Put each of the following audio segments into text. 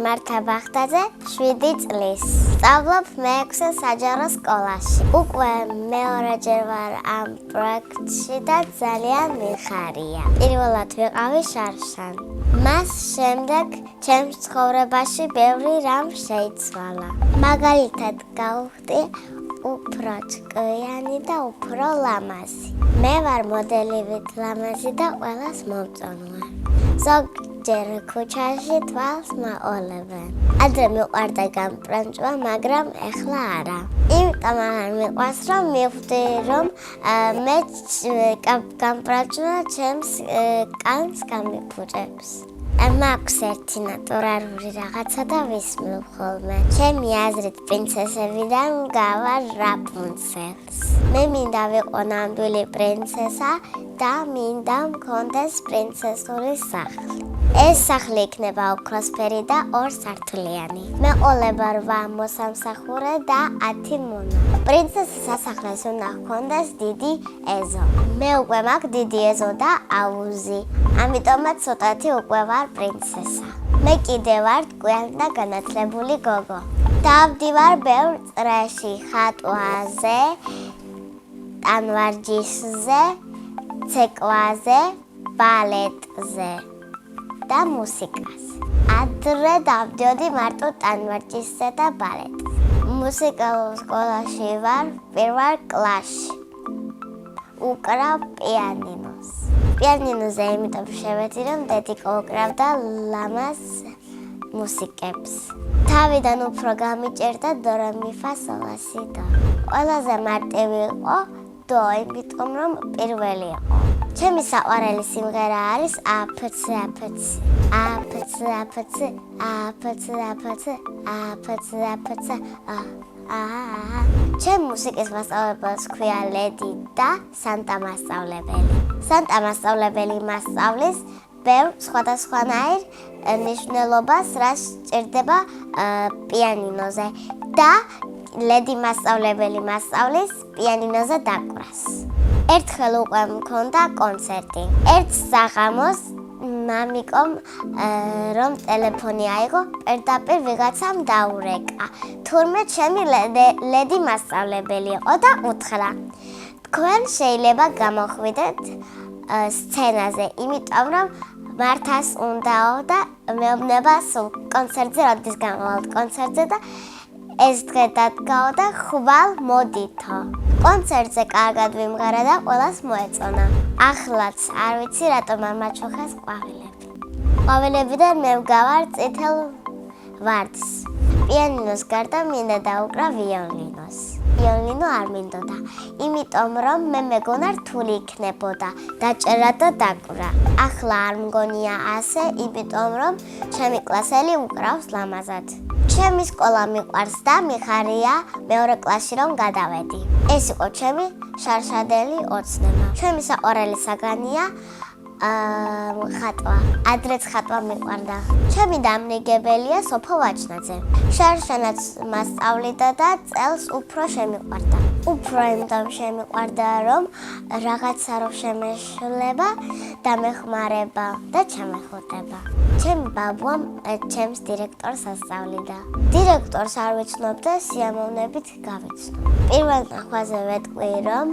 მართა ბახტაძე 7 წლის. სწავლობ მე-6 საჯარო სკოლაში. უკვე მეორეჯერ ვარ ამ პროექტში და ძალიან მიხარია. პირველად ვიყავი შარშან. მას შემდეგ ჩემს ცხოვრებაში ბევრი რამ შეიცვალა. მაგალითად გავხდი უფრო ჭკვიანი და უფრო ლამაზი. მე ვარ მოდელივით ლამაზი და ყველას მომწონვარ. ზოგჯერ ქუჩაში თვალს მაყოლებენ. ადრე მიყვარდა გამპრანჭვა, მაგრამ ეხლა არა. იმიტომ აღარ მიყვარს, რომ მივხვდი, რომ მე გამპრანჭვა ჩემს კანს გამიფუჭებს. მაქვს ერთი ნატურალური რაღაცა და ვისმილ ხოლმე. ჩემი აზრით პრინცესებიდან გავარ რაპუნცელს. მე მინდა ვიყო ნამდვილი პრინცესა და მინდა მქონდეს პრინცესული სახლი. ეს სახლი იქნება ოქროსფერი და 2 სართულიანი. მეყოლება 8 მოსამსახურე და 10 მონა. პრინცესის სასახლეს უნდა ჰქონდეს დიდი ეზო. მე უკვე მაქვს დიდი ეზო და აუზი. ამიტომაც ცოტათი უკვე ვარ პრინცესა. მე კიდე ვარ კვიანი და განათლებული გოგო. დავდივარ ბევრ წრეში, ხატვაზე, ტანვარჯიშზე, ცეკვაზე, ბალეტზე და მუსიკაზე. ადრე დავდიოდი მარტო ტანვარჯიშზე და ბალეტზე. მუსიკალურ სკოლაში ვარ პირველ კლასში. უკრავ პიანინოს. პიანინოზე იმიტომ შევედი, რომ დედიკო უკრავდა ლამაზ მუსიკებს. თავიდან უფრო გამიჭერდა დო რე მი ფა სოლ ლა სი დო. ყველაზე მარტივი იყო დო, იმიტომ რომ პირველი იყო. ჩემი საყვარელი სიმღერა არის აფცი აფცი. აფცი აფცი, აფცი აფცი, აფცი აფცი. ჩემ მუსიკის მასწავლებელს ქვია ლედი და სანტა მასწავლებელი. სანტა მასწავლებელი მასწავლის ბევრ სხვადასხვანაირ ნიშნულობას, რაც სჭირდება პიანინოზე და ლედი მასწავლებელი მასწავლის პიანინოზე დაკვრას. ერთხელ უკვე მქონდა კონცერტი. ერთ საღამოს მამიკომ რომ ტელეფონი აიღო, პირდაპირ ვიღაცამ დაურეკა. თურმე ჩემი ლედი მასწავლებელი იყო და უთხრა: თქვენ შეიძლება გამოხვიდეთ სცენაზე, იმიტომ რომ მართას უნდაო და მეუბნება სულ კონცერტზე, როდის გამავალთ კონცერტზე და ეს დღე დადგაო და ხვალ მოდითო. კონცერტზე კარგად ვიმღერა და ყველას მოეწონა. ახლაც არ ვიცი რატომ არ მაჩუხეს ყვავილები. ყვავილებიდან მე ვგავარ წითელ ვარდს. პიანინოს გარდა მინდა დაუკრა ვიოლინოს. ვიოლინო არ მინდოდა, იმიტომ რომ მე მეგონა რთული იქნებოდა დაჭერა და დაკვრა. ახლა არ მგონია ასე, იმიტომ რომ ჩემი კლასელი უკრავს ლამაზად. ჩემი სკოლა მიყვარს და მიხარია მეორე კლასში რომ გადავედი. ეს იყო ჩემი შარშადელი ოცნება. ჩემი საყვარელი საგანია ხატვა. ადრეც ხატვა მიყვარდა. ჩემი დამნიგებელია სოფო ვაჭნაძე. შარშანაც მასწავლიდა და წელს უფრო შემიყვარდა. უფრო იმიტომ შემიყვარდა, რომ რაღაცა რო შემეშლება და მეხმარება და ჩამეხუტება. ჩემი ბაბუამ ჩემს დირექტორს ასწავლიდა. დირექტორს არ ვიცნობ და სიამოვნებით გავიცნობ. პირველ ნახვაზე ვეტყვი, რომ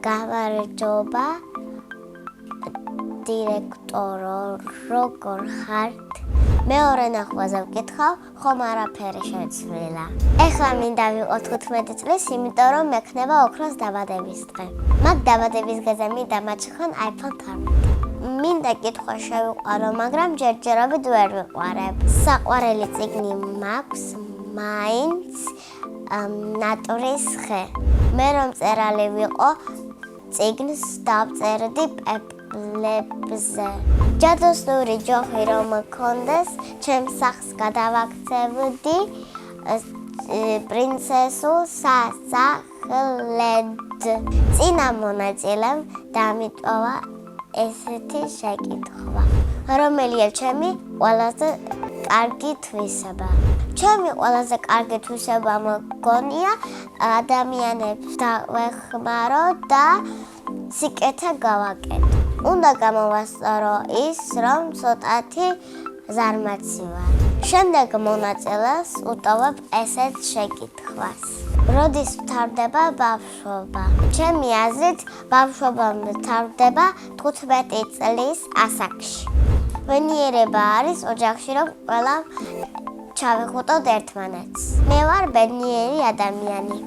გამარჯობა დირექტორო, როგორ ხართ? მეორე ნახვაზე ვკითხავ, ხომ არაფერი შეცვლილა. ეხლა მინდა ვიყო 15 წლის, იმიტომ რომ მექნება ოქროს დაბადების დღე. მაგ დაბადების დღეზე მინდა მაჩხონ iPhone 12. მინდა კითხვა შევიყვარო, მაგრამ ჯერჯერობით ვერ ვიყვარებ. საყვარელი წიგნი მაქვს მაინც ნატურის ხე. მე რომ მწერალი ვიყო, წიგნს დავწერდი პეპლებზე. ჯადოსნური ჯოხი რომ მქონდეს, ჩემს სახლს გადავაქცევდი პრინცესულ სასახლედ. წინა მონაწილემ დამიტოვა ესეთი შეკითხვა: რომელია ჩემი ყველაზე კარგი თვისება? ჩემი ყველაზე კარგი თვისება მგონია ადამიანებს დავეხმარო და სიკეთე გავაკეთო. უნდა გამოვასწორო ის, რომ ცოტათი ზარმაცი ვარ. შემდეგ მონაწილეს უტოვებ ესეთ შეკითხვას. როდის მთავრდება ბავშვობა? ჩემი აზრით, ბავშვობა მთავრდება 15 წლის ასაკში. ბედნიერება არის ოჯახში, რომ ყველა ჩავეხუტოთ ერთმანეთს. მე ვარ ბედნიერი ადამიანი.